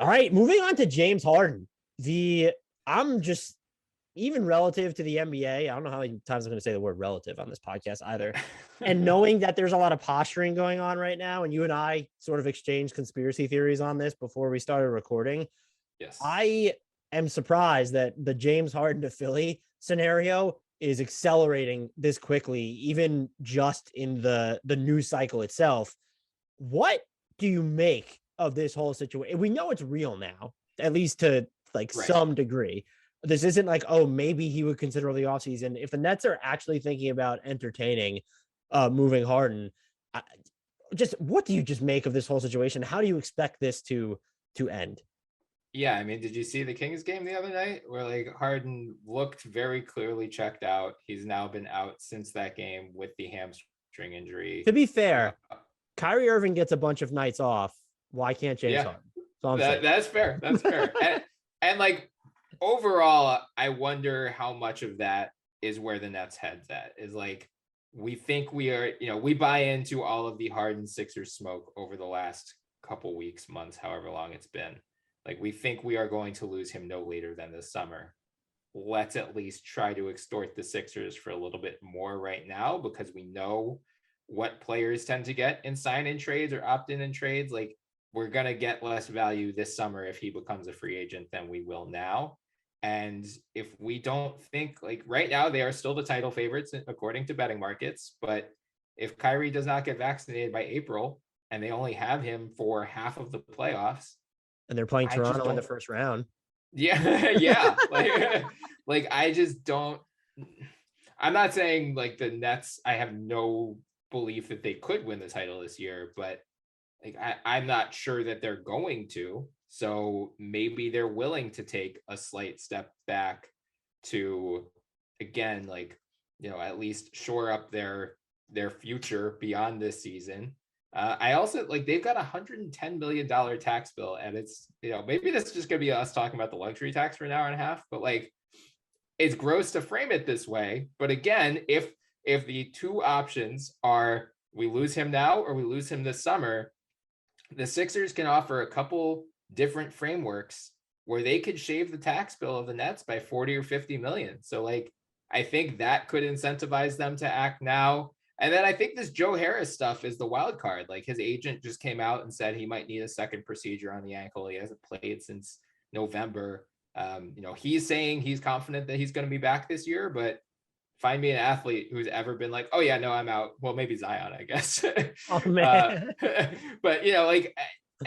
All right, moving on to James Harden. I'm just even relative to the NBA. I don't know how many times I'm going to say the word relative on this podcast either. And knowing that there's a lot of posturing going on right now, and you and I sort of exchanged conspiracy theories on this before we started recording. Yes. I am surprised that the James Harden to Philly scenario is accelerating this quickly, even just in the news cycle itself. What do you make of this whole situation? We know it's real now, at least to like Right. some degree. This isn't like, oh, maybe he would consider the offseason. If the Nets are actually thinking about entertaining moving Harden, just what do you just make of this whole situation? How do you expect this to end? Yeah, I mean, did you see the Kings game the other night where like Harden looked very clearly checked out? He's now been out since that game with the hamstring injury. To be You know, fair, Kyrie Irving gets a bunch of nights off. Why can't James yeah, Harden? That's all I'm saying. that's fair. That's fair. And like overall, I wonder how much of that is where the Nets heads at. Is like we think we are, we buy into all of the Harden Sixers smoke over the last couple weeks, months, however long it's been. Like we think we are going to lose him no later than this summer. Let's at least try to extort the Sixers for a little bit more right now because we know what players tend to get in sign-in trades or opt-in in trades. Like we're going to get less value this summer if he becomes a free agent than we will now. And if we don't think like right now, they are still the title favorites according to betting markets. But if Kyrie does not get vaccinated by April and they only have him for half of the playoffs, And they're playing I just Toronto in the don't. first round. Yeah, yeah. Like I just don't. I'm not saying like the Nets. I have no belief that they could win the title this year, but like I'm not sure that they're going to. So maybe they're willing to take a slight step back to, again, like at least shore up their future beyond this season. I also like they've got $110 million tax bill, and it's maybe this is just gonna be us talking about the luxury tax for an hour and a half, but like it's gross to frame it this way. But again, if the two options are we lose him now or we lose him this summer, the Sixers can offer a couple different frameworks where they could shave the tax bill of the Nets by 40 or 50 million. So like I think that could incentivize them to act now. And then I think this Joe Harris stuff is the wild card. Like his agent just came out and said he might need a second procedure on the ankle. He hasn't played since November. He's saying he's confident that he's going to be back this year, but find me an athlete who's ever been like, oh yeah, no, I'm out. Well, maybe Zion, I guess. Oh man. But like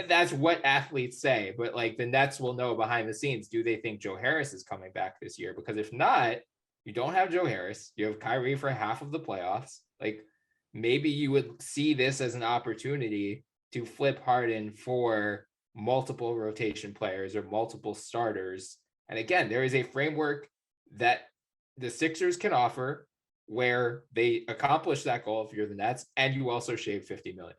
that's what athletes say. But like the Nets will know behind the scenes, do they think Joe Harris is coming back this year? Because if not, you don't have Joe Harris. You have Kyrie for half of the playoffs. Like maybe you would see this as an opportunity to flip Harden for multiple rotation players or multiple starters. And again, there is a framework that the Sixers can offer where they accomplish that goal if you're the Nets, and you also shave 50 million.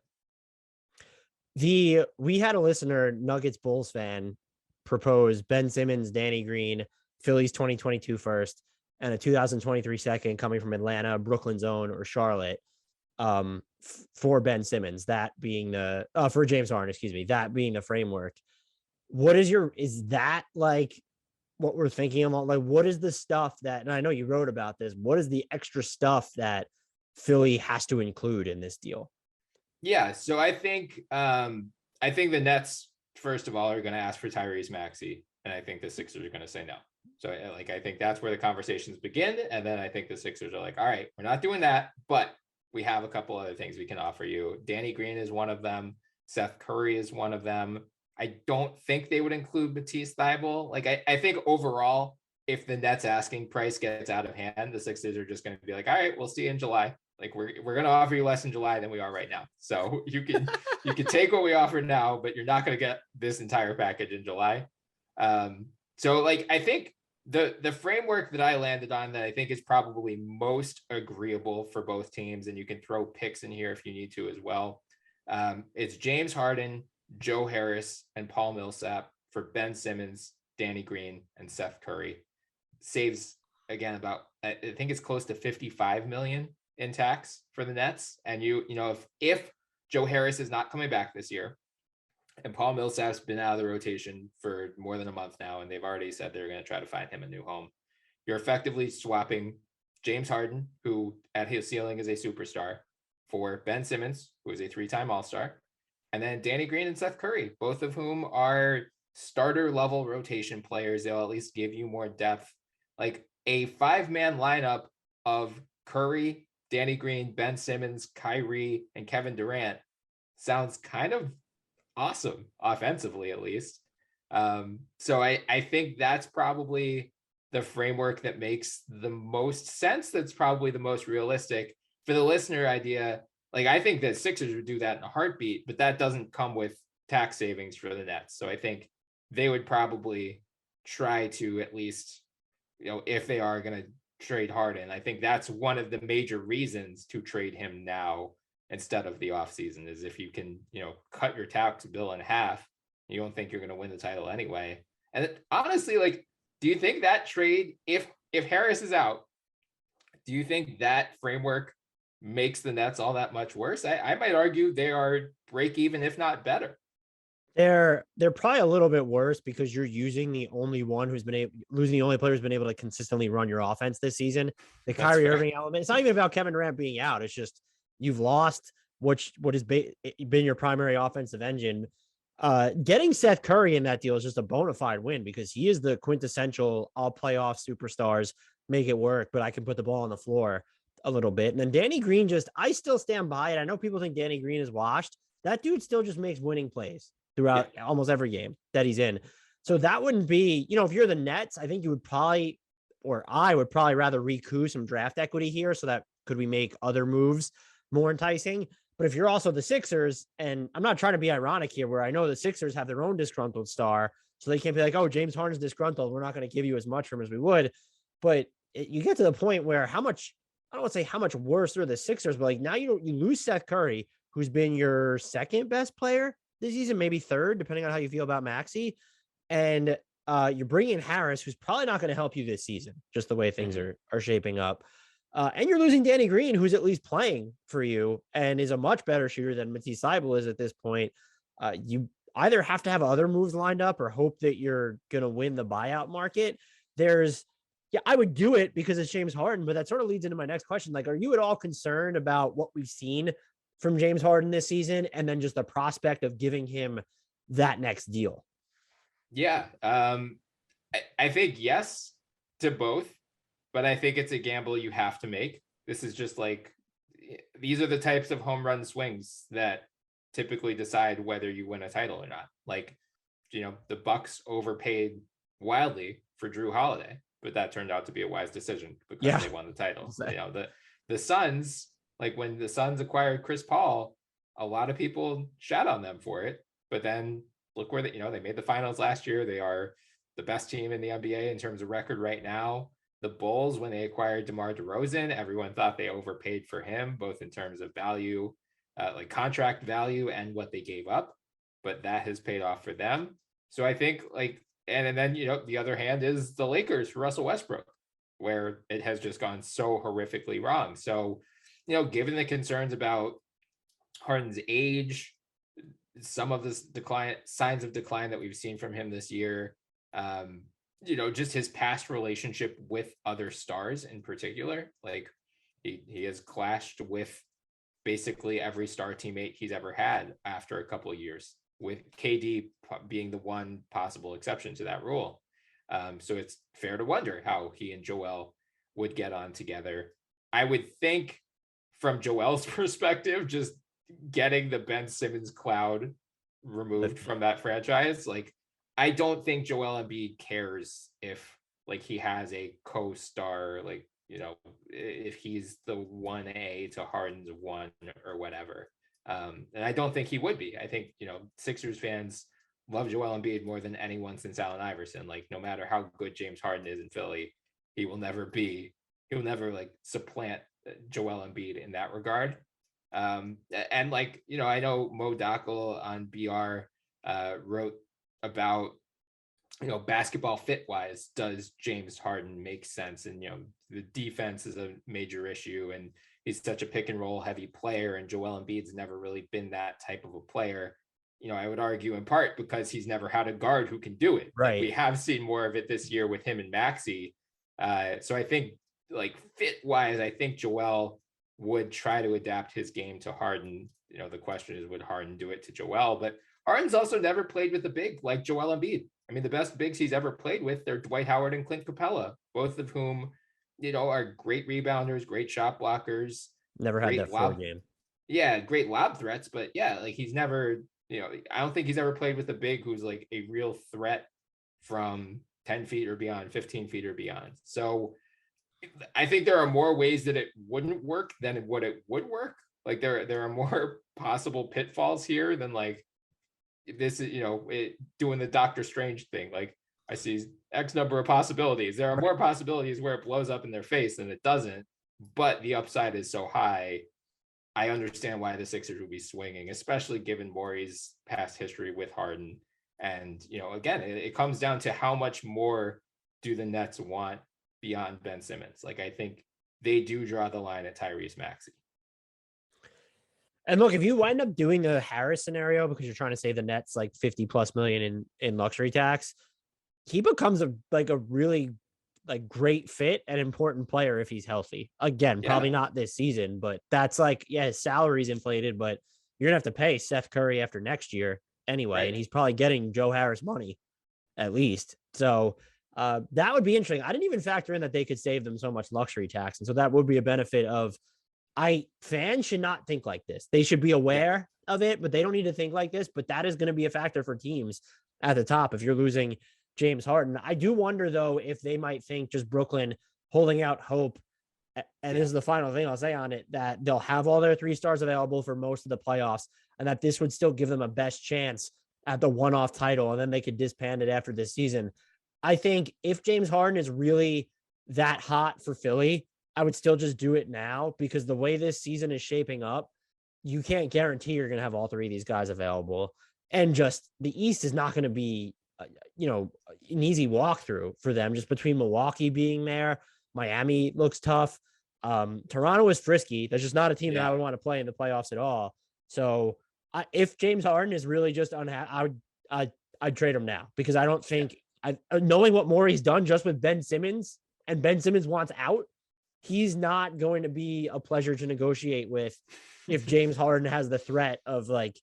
We had a listener, Nuggets Bulls fan, propose Ben Simmons, Danny Green, Phillies 2022 first, and a 2023 second coming from Atlanta, Brooklyn's own, or Charlotte, for Ben Simmons. That being the for James Harden, excuse me, that being the framework. Is that like what we're thinking about? Like, what is the stuff that, and I know you wrote about this, what is the extra stuff that Philly has to include in this deal? Yeah, so I think the Nets, first of all, are going to ask for Tyrese Maxey, and I think the Sixers are going to say no. So like I think that's where the conversations begin, and then I think the Sixers are like, all right, we're not doing that, but we have a couple other things we can offer you. Danny Green is one of them. Seth Curry is one of them. I don't think they would include Matisse Thybulle. Like I think overall, if the Nets asking price gets out of hand, the Sixers are just going to be like, all right, we'll see you in July. Like we're going to offer you less in July than we are right now. So you can take what we offer now, but you're not going to get this entire package in July. So like I think the framework that I landed on that I think is probably most agreeable for both teams, and you can throw picks in here if you need to as well. It's James Harden, Joe Harris, and Paul Millsap for Ben Simmons, Danny Green, and Seth Curry. Saves again about I think it's close to 55 million in tax for the Nets. And if Joe Harris is not coming back this year, And Paul Millsap's been out of the rotation for more than a month now, and they've already said they're going to try to find him a new home. You're effectively swapping James Harden, who at his ceiling is a superstar, for Ben Simmons, who is a 3-time All-Star, and then Danny Green and Seth Curry, both of whom are starter level rotation players. They'll at least give you more depth. Like a 5-man lineup of Curry, Danny Green, Ben Simmons, Kyrie, and Kevin Durant sounds kind of awesome offensively, at least. So I think that's probably the framework that makes the most sense. That's probably the most realistic for the listener idea. Like, I think that Sixers would do that in a heartbeat, but that doesn't come with tax savings for the Nets. So I think they would probably try to, at least, if they are going to trade Harden, I think that's one of the major reasons to trade him now instead of the offseason, is if you can, cut your tax bill in half, you don't think you're going to win the title anyway. And honestly, like, do you think that trade, if Harris is out, do you think that framework makes the Nets all that much worse? I might argue they are break even, if not better. They're probably a little bit worse because you're using the only one who's been losing the only player who's been able to consistently run your offense this season. The Kyrie Irving element. It's not even about Kevin Durant being out. It's just you've lost what has been your primary offensive engine. Getting Seth Curry in that deal is just a bona fide win because he is the quintessential all playoff superstars, make it work, but I can put the ball on the floor a little bit. And then Danny Green, I still stand by it. I know people think Danny Green is washed. That dude still just makes winning plays throughout almost every game that he's in. So that wouldn't be, if you're the Nets, I think you would probably, or I would probably rather recoup some draft equity here so that could we make other moves more enticing. But if you're also the Sixers, and I'm not trying to be ironic here, where I know the Sixers have their own disgruntled star, so they can't be like, oh, James Harden's disgruntled, we're not going to give you as much from as we would. But you get to the point where I don't want to say how much worse are the Sixers, but like now you lose Seth Curry, who's been your second best player this season, maybe third, depending on how you feel about Maxey. And you're bringing in Harris, who's probably not going to help you this season, just the way things are shaping up. And you're losing Danny Green, who's at least playing for you and is a much better shooter than Matisse Thybulle is at this point. You either have to have other moves lined up or hope that you're going to win the buyout market. I would do it because it's James Harden, but that sort of leads into my next question. Like, are you at all concerned about what we've seen from James Harden this season and then just the prospect of giving him that next deal? Yeah. I think yes to both, but I think it's a gamble you have to make. This is just like, these are the types of home run swings that typically decide whether you win a title or not. Like, the Bucks overpaid wildly for Drew Holiday, but that turned out to be a wise decision because they won the title. The Suns, like when the Suns acquired Chris Paul, a lot of people shat on them for it, but then look where they made the finals last year. They are the best team in the NBA in terms of record right now. The Bulls, when they acquired DeMar DeRozan, everyone thought they overpaid for him, both in terms of value, like contract value, and what they gave up. But that has paid off for them. So I think and then the other hand is the Lakers for Russell Westbrook, where it has just gone so horrifically wrong. So, given the concerns about Harden's age, some of this signs of decline that we've seen from him this year, just his past relationship with other stars in particular, like he has clashed with basically every star teammate he's ever had after a couple of years, with KD being the one possible exception to that rule. So it's fair to wonder how he and Joel would get on together. I would think from Joel's perspective, just getting the Ben Simmons cloud removed from that franchise, like, I don't think Joel Embiid cares if he has a co-star, if he's the 1A to Harden's 1 or whatever. And I don't think he would be. I think, Sixers fans love Joel Embiid more than anyone since Allen Iverson. Like, no matter how good James Harden is in Philly, he'll never supplant Joel Embiid in that regard. And I know Mo Dockel on BR wrote about, basketball fit wise, does James Harden make sense? And, the defense is a major issue, and he's such a pick and roll heavy player, and Joel Embiid's never really been that type of a player. I would argue in part because he's never had a guard who can do it. Like we Right. have seen more of it this year with him and Maxey. So I think like fit wise, I think Joel would try to adapt his game to Harden. The question is, would Harden do it to Joel? But Harden's also never played with a big like Joel Embiid. I mean, the best bigs he's ever played with, they're Dwight Howard and Clint Capella, both of whom, are great rebounders, great shot blockers, Never had great that floor lob. game. Yeah, great lob threats. But yeah, like he's never, I don't think he's ever played with a big who's like a real threat from 10 feet or beyond, 15 feet or beyond. So I think there are more ways that it wouldn't work than what it would work. Like there are more possible pitfalls here than like this is, doing the Doctor Strange thing. Like I see X number of possibilities. There are more possibilities where it blows up in their face than it doesn't, but the upside is so high. I understand why the Sixers would be swinging, especially given Morey's past history with Harden. And, again, it comes down to how much more do the Nets want beyond Ben Simmons. Like, I think they do draw the line at Tyrese Maxey. And look, if you wind up doing the Harris scenario because you're trying to save the Nets like 50 plus million in luxury tax, he becomes a really like great fit and important player if he's healthy. Again, probably not this season, but that's like, yeah, his salary's inflated, but you're gonna have to pay Seth Curry after next year anyway, right. And he's probably getting Joe Harris money at least. So that would be interesting. I didn't even factor in that they could save them so much luxury tax, and so that would be a benefit of. Fans should not think like this. They should be aware of it, but they don't need to think like this. But that is going to be a factor for teams at the top if you're losing James Harden. I do wonder, though, if they might think just Brooklyn holding out hope. And this is the final thing I'll say on it, that they'll have all their 3 stars available for most of the playoffs and that this would still give them a best chance at the one-off title. And then they could disband it after this season. I think if James Harden is really that hot for Philly, I would still just do it now because the way this season is shaping up, you can't guarantee you're going to have all 3 of these guys available. And just the East is not going to be, an easy walkthrough for them just between Milwaukee being there. Miami looks tough. Toronto is frisky. That's just not a team that I would want to play in the playoffs at all. So if James Harden is really just unhappy, I'd trade him now because I don't think knowing what Morey's done just with Ben Simmons and Ben Simmons wants out, he's not going to be a pleasure to negotiate with if James Harden has the threat of like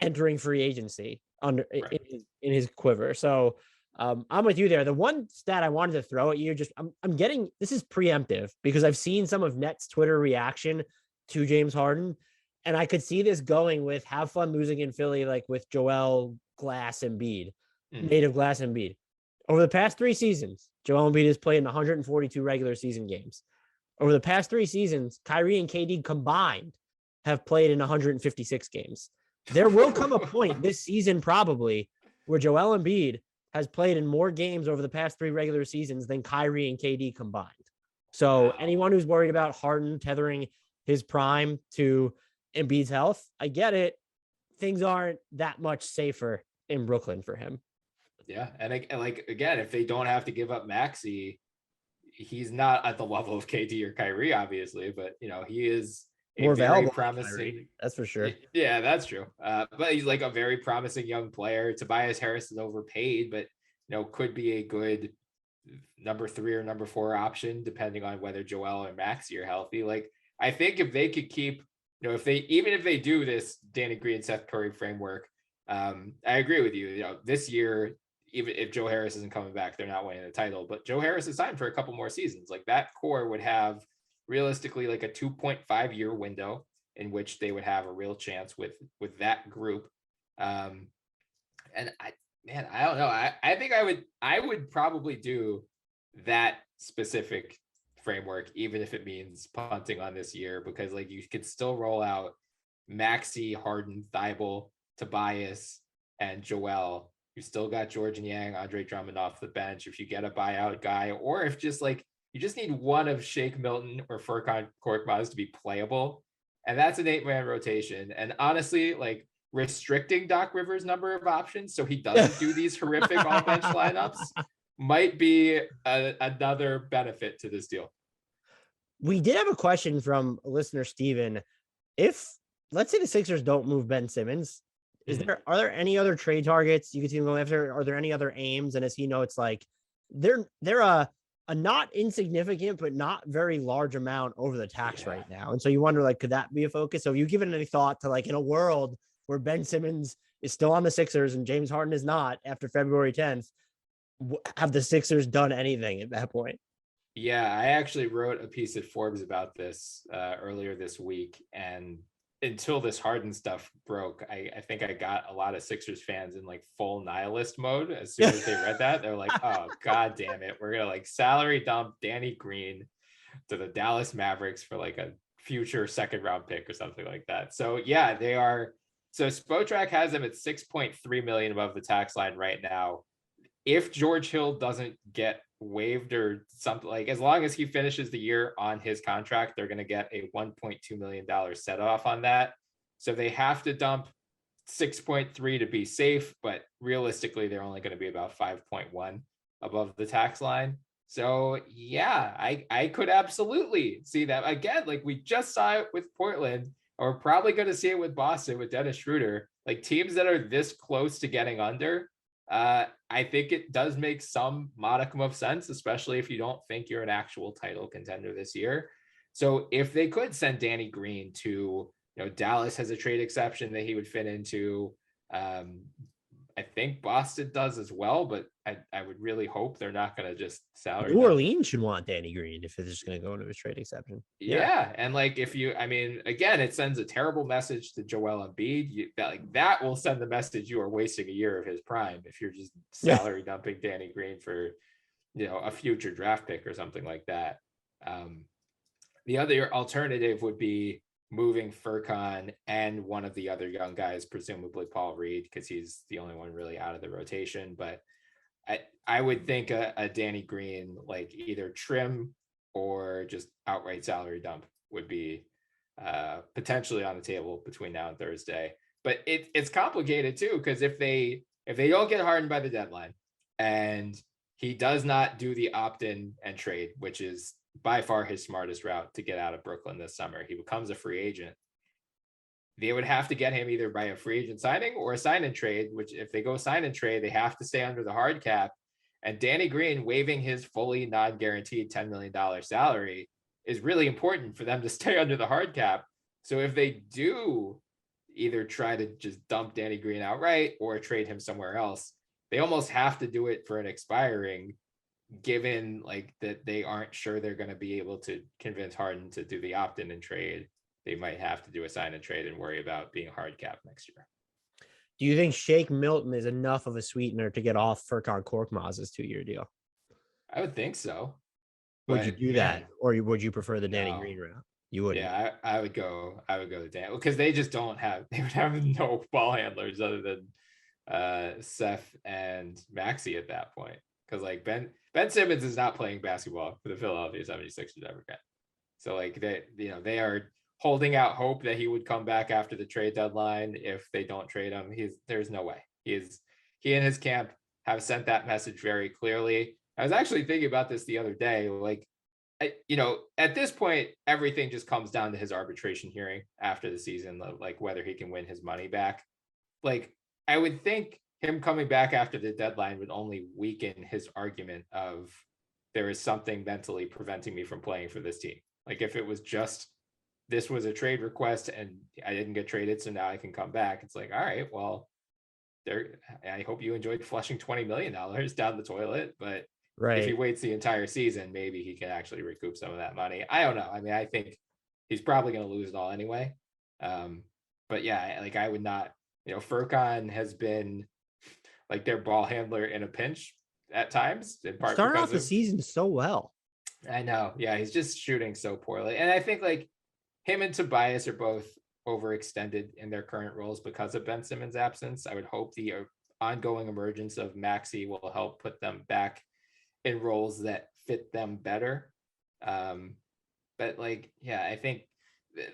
entering free agency in his quiver. So I'm with you there. The one stat I wanted to throw at you, I'm getting, this is preemptive because I've seen some of Nets Twitter reaction to James Harden, and I could see this going with have fun losing in Philly, like with Joel Glass Embiid, native Glass Embiid. Over the past 3 seasons, Joel Embiid has played in 142 regular season games. Over the past 3 seasons, Kyrie and KD combined have played in 156 games. There will come a point this season probably where Joel Embiid has played in more games over the past 3 regular seasons than Kyrie and KD combined. So anyone who's worried about Harden tethering his prime to Embiid's health, I get it. Things aren't that much safer in Brooklyn for him. Yeah, and like again, if they don't have to give up Maxey, he's not at the level of KD or Kyrie, obviously, but he is more very promising. That's for sure. Yeah, that's true. But he's like a very promising young player. Tobias Harris is overpaid, but could be a good number 3 or number 4 option depending on whether Joel or Maxey are healthy. Like I think if they could keep, if they do this Danny Green, Seth Curry framework, I agree with you. This year, even if Joe Harris isn't coming back, they're not winning the title. But Joe Harris is signed for a couple more seasons. Like that core would have realistically like a 2.5-year window in which they would have a real chance with that group. And I don't know. I think I would probably do that specific framework, even if it means punting on this year, because like you could still roll out Maxey, Harden, Thibault, Tobias, and Joel. You still got George and Yang, Andre Drummond off the bench if you get a buyout guy, or if just like you just need one of Shake Milton or Furkan Korkmaz to be playable. And that's an 8-man rotation. And honestly, like restricting Doc Rivers' number of options so he doesn't do these horrific all-bench lineups might be another benefit to this deal. We did have a question from listener Steven. If, let's say the Sixers don't move Ben Simmons, Mhm. Are there any other trade targets you could see him going after? Are there any other aims? And as he know, it's like they're a not insignificant but not very large amount over the tax Yeah. right now. And so you wonder, like, could that be a focus? So have you given any thought to, like, in a world where Ben Simmons is still on the Sixers and James Harden is not after February 10th, have the Sixers done anything at that point? Yeah, I actually wrote a piece at Forbes about this earlier this week, and until this Harden stuff broke, I think I got a lot of Sixers fans in like full nihilist mode. As soon as they read that, they're like, "Oh, god damn it, we're gonna like salary dump Danny Green to the Dallas Mavericks for like a future second round pick or something like that." So yeah, they are. So Spotrac has them at 6.3 million above the tax line right now. If George Hill doesn't get waived or something, like as long as he finishes the year on his contract, they're going to get a $1.2 million set off on that. So they have to dump 6.3 to be safe, but realistically, they're only going to be about 5.1 above the tax line. So yeah, I could absolutely see that again. Like we just saw it with Portland, or we're probably going to see it with Boston with Dennis Schroeder. Like teams that are this close to getting under, I think it does make some modicum of sense, especially if you don't think you're an actual title contender this year. So if they could send Danny Green to, Dallas has a trade exception that he would fit into. Um, I think Boston does as well, but I would really hope they're not going to just salary New dump. Orleans should want Danny Green if it's just going to go into a trade exception. Yeah. Yeah, and like if you, I mean, again, it sends a terrible message to Joel Embiid. That will send the message you are wasting a year of his prime if you're just Yeah. salary dumping Danny Green for, a future draft pick or something like that. Um, the other alternative would be moving Furkan and one of the other young guys, presumably Paul Reed, because he's the only one really out of the rotation. But I would think a Danny Green, like either trim or just outright salary dump would be potentially on the table between now and Thursday. But it's complicated too, because if they don't get Harden by the deadline and he does not do the opt-in and trade, which is by far his smartest route to get out of Brooklyn this summer, he becomes a free agent. They would have to get him either by a free agent signing or a sign and trade, which if they go sign and trade, they have to stay under the hard cap. And Danny Green waiving his fully non-guaranteed $10 million salary is really important for them to stay under the hard cap. So if they do either try to just dump Danny Green outright or trade him somewhere else, they almost have to do it for an expiring, given like that they aren't sure they're going to be able to convince Harden to do the opt-in and trade. They might have to do a sign and trade and worry about being hard cap next year. Do you think Shake Milton is enough of a sweetener to get off Furkan Korkmaz's 2-year deal? I would think so. Would you But do man, that, or would you prefer the Danny no. Green route? You wouldn't. Yeah, I would go to Dan because they just don't have they would have no ball handlers other than Seth and Maxi at that point. Because like Ben Simmons is not playing basketball for the Philadelphia 76ers ever again. So like they are holding out hope that he would come back after the trade deadline if they don't trade him. There's no way. He and his camp have sent that message very clearly. I was actually thinking about this the other day. Like, at this point, everything just comes down to his arbitration hearing after the season, like whether he can win his money back. Like, I would think him coming back after the deadline would only weaken his argument of there is something mentally preventing me from playing for this team. Like if it was just this was a trade request and I didn't get traded, so now I can come back. It's like, all right, well, I hope you enjoyed flushing $20 million down the toilet, but if he Right. waits the entire season, maybe he can actually recoup some of that money. I don't know. I mean, I think he's probably going to lose it all anyway. But yeah, like I would not, Furkan has been like their ball handler in a pinch at times, in part Starting off because the of, season so well. I know. Yeah, he's just shooting so poorly. And I think like him and Tobias are both overextended in their current roles because of Ben Simmons' absence. I would hope the ongoing emergence of Maxi will help put them back in roles that fit them better. But like, yeah, I think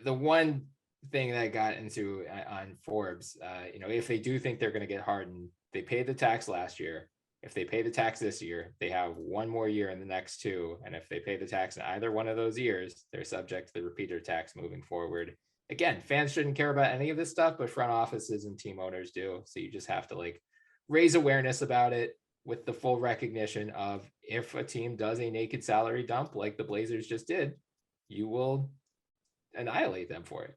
the one thing that I got into on Forbes, if they do think they're going to get Harden, they paid the tax last year. If they pay the tax this year, they have one more year in the next two. And if they pay the tax in either one of those years, they're subject to the repeater tax moving forward. again, fans shouldn't care about any of this stuff, but front offices and team owners do. So you just have to like raise awareness about it with the full recognition of if a team does a naked salary dump like the Blazers just did, you will annihilate them for it.